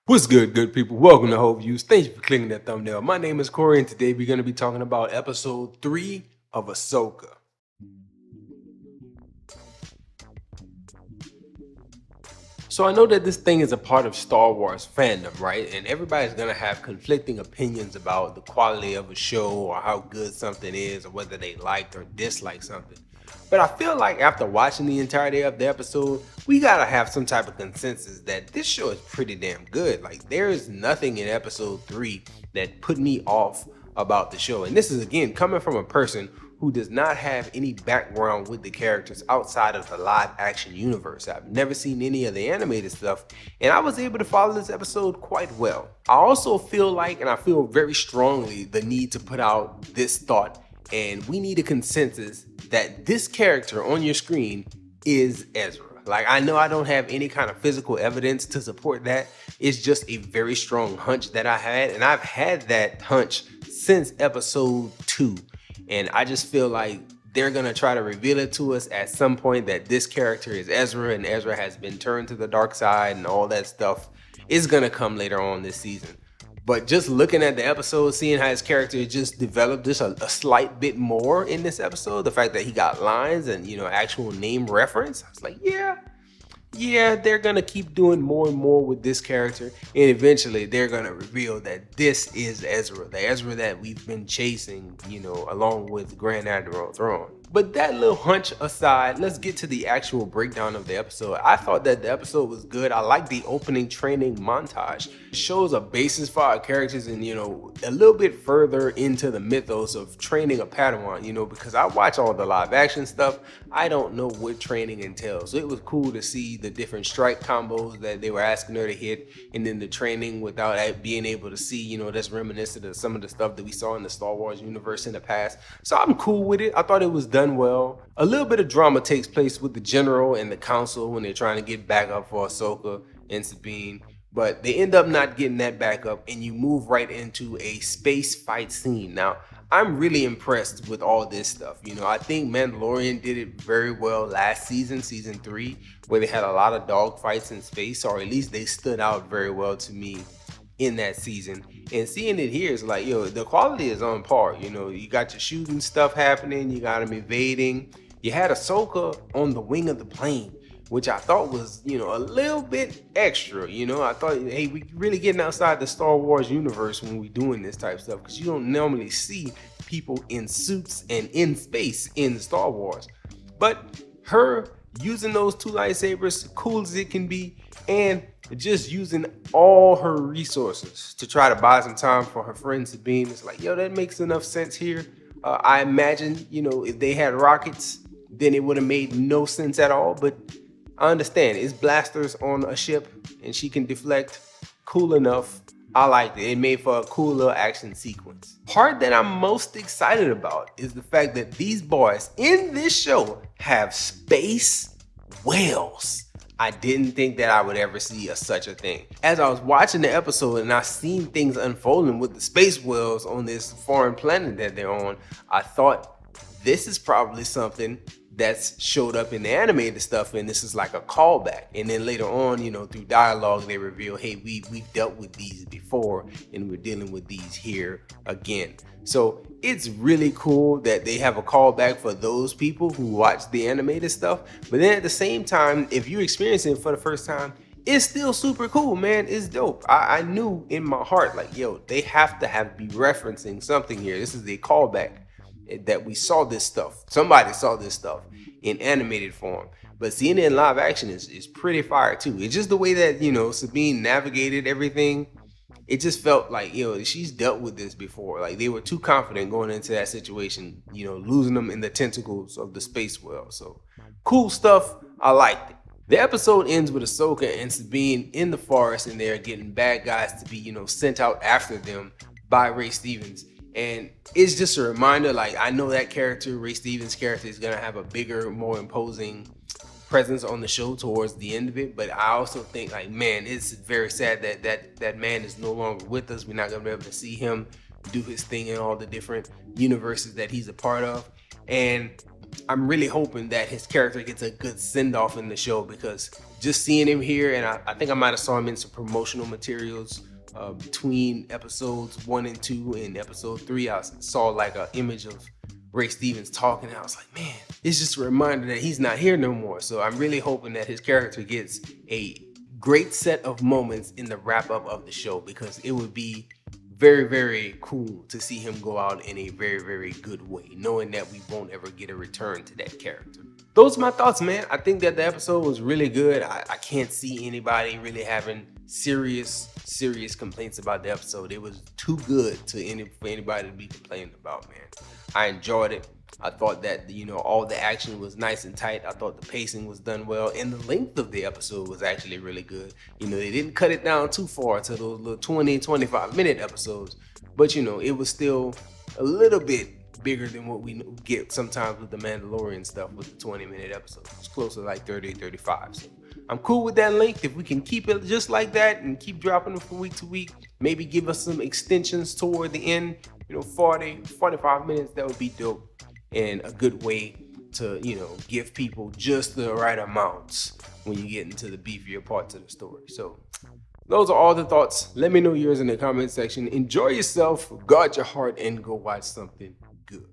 What's good people? Welcome to Hope Views. Thank you for clicking that thumbnail. My name is Corey, and today we're going to be talking about episode 3 of Ahsoka. So I know that this thing is a part of Star Wars fandom, right? And everybody's going to have conflicting opinions about the quality of a show or how good something is or whether they liked or disliked something. But I feel like after watching the entirety of the episode, we gotta have some type of consensus that this show is pretty damn good. Like, there is nothing in episode 3 that put me off about the show. And this is, again, coming from a person who does not have any background with the characters outside of the live action universe. I've never seen any of the animated stuff, and I was able to follow this episode quite well. I also feel like, and I feel very strongly, the need to put out this thought, and we need a consensus that this character on your screen is Ezra. Like, I know I don't have any kind of physical evidence to support that. It's just a very strong hunch that I had, and I've had that hunch since episode 2. And I just feel like they're going to try to reveal it to us at some point that this character is Ezra, and Ezra has been turned to the dark side, and all that stuff is going to come later on this season. But just looking at the episode, seeing how his character just developed just a slight bit more in this episode, the fact that he got lines and, actual name reference, I was like, yeah, they're gonna keep doing more and more with this character, and eventually they're gonna reveal that this is Ezra, the Ezra that we've been chasing, along with Grand Admiral Thrawn. But that little hunch aside, let's get to the actual breakdown of the episode. I thought that the episode was good. I like the opening training montage. It shows a basis for our characters and, a little bit further into the mythos of training a Padawan, because I watch all the live action stuff. I don't know what training entails. So it was cool to see the different strike combos that they were asking her to hit, and then the training without being able to see, that's reminiscent of some of the stuff that we saw in the Star Wars universe in the past. So I'm cool with it. I thought it was done well. A little bit of drama takes place with the general and the council when they're trying to get back up for Ahsoka and Sabine, but they end up not getting that back up, and you move right into a space fight scene. Now, I'm really impressed with all this stuff. I think Mandalorian did it very well last season, season 3, where they had a lot of dog fights in space, or at least they stood out very well to me in that season. And seeing it here is like, the quality is on par. You got your shooting stuff happening, you got them evading. You had Ahsoka on the wing of the plane, which I thought was, a little bit extra. I thought, hey, we really getting outside the Star Wars universe when we doing this type of stuff, because you don't normally see people in suits and in space in Star Wars. But her using those 2 lightsabers, cool as it can be, and just using all her resources to try to buy some time for her friend Sabine, it's like, that makes enough sense here. I imagine, if they had rockets, then it would have made no sense at all. But I understand, it's blasters on a ship and she can deflect. Cool enough. I liked it. It made for a cool little action sequence. Part that I'm most excited about is the fact that these boys in this show have space whales. I didn't think that I would ever see such a thing. As I was watching the episode and I seen things unfolding with the space whales on this foreign planet that they're on, I thought this is probably something that's showed up in the animated stuff, and this is like a callback. And then later on, through dialogue, they reveal, hey, we've dealt with these before, and we're dealing with these here again. So it's really cool that they have a callback for those people who watch the animated stuff. But then at the same time, if you're experiencing it for the first time, it's still super cool, man. It's dope. I knew in my heart, like, they have to be referencing something here. This is the callback that we saw this stuff. Somebody saw this stuff in animated form. But seeing it in live action is pretty fire too. It's just the way that, Sabine navigated everything. It just felt like, she's dealt with this before. Like, they were too confident going into that situation, losing them in the tentacles of the space whale. So cool stuff. I liked it. The episode ends with Ahsoka and Sabine in the forest, and they're getting bad guys to be, sent out after them by Ray Stevens. And it's just a reminder, like, I know that character, Ray Stevens' character, is going to have a bigger, more imposing presence on the show towards the end of it. But I also think, like, man, it's very sad that man is no longer with us. We're not going to be able to see him do his thing in all the different universes that he's a part of. And I'm really hoping that his character gets a good send off in the show, because just seeing him here, and I think I might have saw him in some promotional materials between episodes 1 and 2. In episode 3, I saw like an image of Ray Stevens talking, and I was like, man, it's just a reminder that he's not here no more. So I'm really hoping that his character gets a great set of moments in the wrap up of the show, because it would be very, very cool to see him go out in a very, very good way, knowing that we won't ever get a return to that character. Those are my thoughts, man. I think that the episode was really good. I can't see anybody really having serious complaints about the episode. It was too good for anybody to be complaining about, man. I enjoyed it. I thought that, all the action was nice and tight. I thought the pacing was done well, and the length of the episode was actually really good. They didn't cut it down too far to those little 20-25 minute episodes, but it was still a little bit bigger than what we get sometimes with the Mandalorian stuff with the 20-minute episodes. It's closer to like 30-35. So I'm cool with that length. If we can keep it just like that and keep dropping them from week to week, maybe give us some extensions toward the end, 40-45 minutes, that would be dope. And a good way to, give people just the right amounts when you get into the beefier parts of the story. So those are all the thoughts. Let me know yours in the comment section. Enjoy yourself, guard your heart, and go watch something good.